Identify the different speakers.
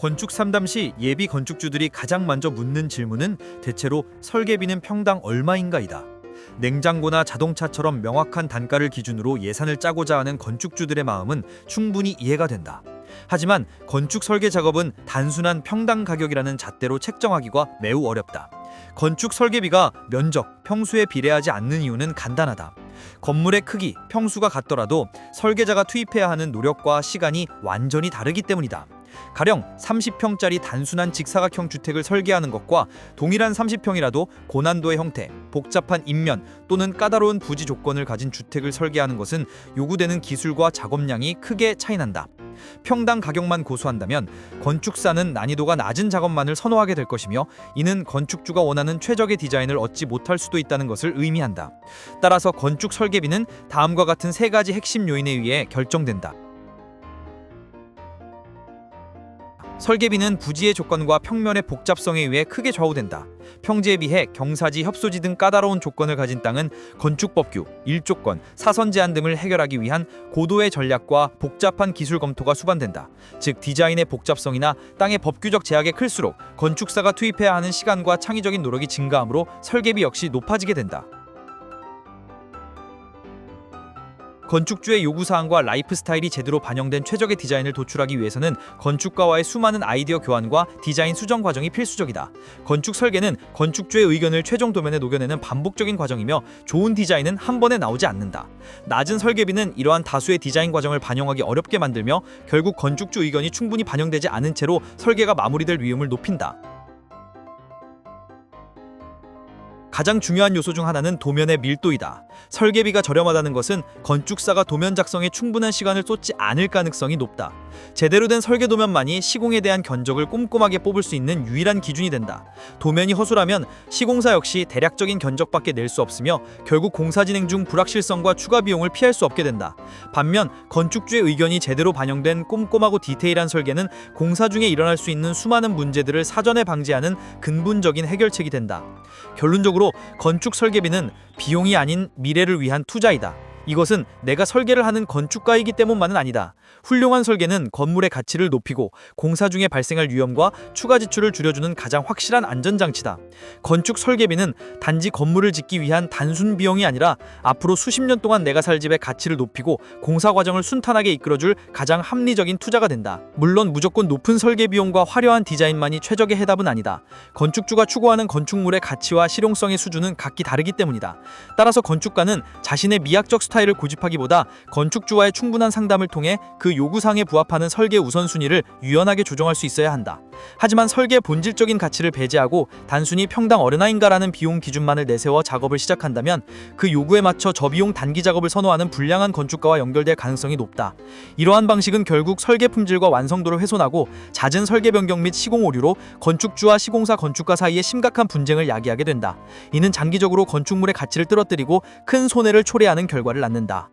Speaker 1: 건축 상담 시 예비 건축주들이 가장 먼저 묻는 질문은 대체로 설계비는 평당 얼마인가이다. 냉장고나 자동차처럼 명확한 단가를 기준으로 예산을 짜고자 하는 건축주들의 마음은 충분히 이해가 된다. 하지만 건축 설계 작업은 단순한 평당 가격이라는 잣대로 책정하기가 매우 어렵다. 건축 설계비가 면적, 평수에 비례하지 않는 이유는 간단하다. 건물의 크기, 평수가 같더라도 설계자가 투입해야 하는 노력과 시간이 완전히 다르기 때문이다. 가령 30평짜리 단순한 직사각형 주택을 설계하는 것과 동일한 30평이라도 고난도의 형태, 복잡한 인면 또는 까다로운 부지 조건을 가진 주택을 설계하는 것은 요구되는 기술과 작업량이 크게 차이난다. 평당 가격만 고수한다면 건축사는 난이도가 낮은 작업만을 선호하게 될 것이며, 이는 건축주가 원하는 최적의 디자인을 얻지 못할 수도 있다는 것을 의미한다. 따라서 건축 설계비는 다음과 같은 세 가지 핵심 요인에 의해 결정된다. 설계비는 부지의 조건과 평면의 복잡성에 의해 크게 좌우된다. 평지에 비해 경사지, 협소지 등 까다로운 조건을 가진 땅은 건축법규, 일조권, 사선 제한 등을 해결하기 위한 고도의 전략과 복잡한 기술 검토가 수반된다. 즉, 디자인의 복잡성이나 땅의 법규적 제약이 클수록 건축사가 투입해야 하는 시간과 창의적인 노력이 증가하므로 설계비 역시 높아지게 된다. 건축주의 요구사항과 라이프 스타일이 제대로 반영된 최적의 디자인을 도출하기 위해서는 건축가와의 수많은 아이디어 교환과 디자인 수정 과정이 필수적이다. 건축 설계는 건축주의 의견을 최종 도면에 녹여내는 반복적인 과정이며, 좋은 디자인은 한 번에 나오지 않는다. 낮은 설계비는 이러한 다수의 디자인 과정을 반영하기 어렵게 만들며 결국 건축주 의견이 충분히 반영되지 않은 채로 설계가 마무리될 위험을 높인다. 가장 중요한 요소 중 하나는 도면의 밀도이다. 설계비가 저렴하다는 것은 건축사가 도면 작성에 충분한 시간을 쏟지 않을 가능성이 높다. 제대로 된 설계 도면만이 시공에 대한 견적을 꼼꼼하게 뽑을 수 있는 유일한 기준이 된다. 도면이 허술하면 시공사 역시 대략적인 견적밖에 낼 수 없으며 결국 공사 진행 중 불확실성과 추가 비용을 피할 수 없게 된다. 반면 건축주의 의견이 제대로 반영된 꼼꼼하고 디테일한 설계는 공사 중에 일어날 수 있는 수많은 문제들을 사전에 방지하는 근본적인 해결책이 된다. 결론적으로 건축 설계비는 비용이 아닌 미래를 위한 투자이다. 이것은 내가 설계를 하는 건축가이기 때문만은 아니다. 훌륭한 설계는 건물의 가치를 높이고 공사 중에 발생할 위험과 추가 지출을 줄여주는 가장 확실한 안전장치다. 건축 설계비는 단지 건물을 짓기 위한 단순 비용이 아니라 앞으로 수십 년 동안 내가 살 집의 가치를 높이고 공사 과정을 순탄하게 이끌어줄 가장 합리적인 투자가 된다. 물론 무조건 높은 설계 비용과 화려한 디자인만이 최적의 해답은 아니다. 건축주가 추구하는 건축물의 가치와 실용성의 수준은 각기 다르기 때문이다. 따라서 건축가는 자신의 미학적 스타일을 고집하기보다 건축주와의 충분한 상담을 통해 그 요구사항에 부합하는 설계 우선순위를 유연하게 조정할 수 있어야 한다. 하지만 설계의 본질적인 가치를 배제하고 단순히 평당 얼마인가라는 비용 기준만을 내세워 작업을 시작한다면 그 요구에 맞춰 저비용 단기 작업을 선호하는 불량한 건축가와 연결될 가능성이 높다. 이러한 방식은 결국 설계 품질과 완성도를 훼손하고 잦은 설계 변경 및 시공 오류로 건축주와 시공사 건축가 사이에 심각한 분쟁을 야기하게 된다. 이는 장기적으로 건축물의 가치를 떨어뜨리고 큰 손해를 초래하는 결과를 낳는다.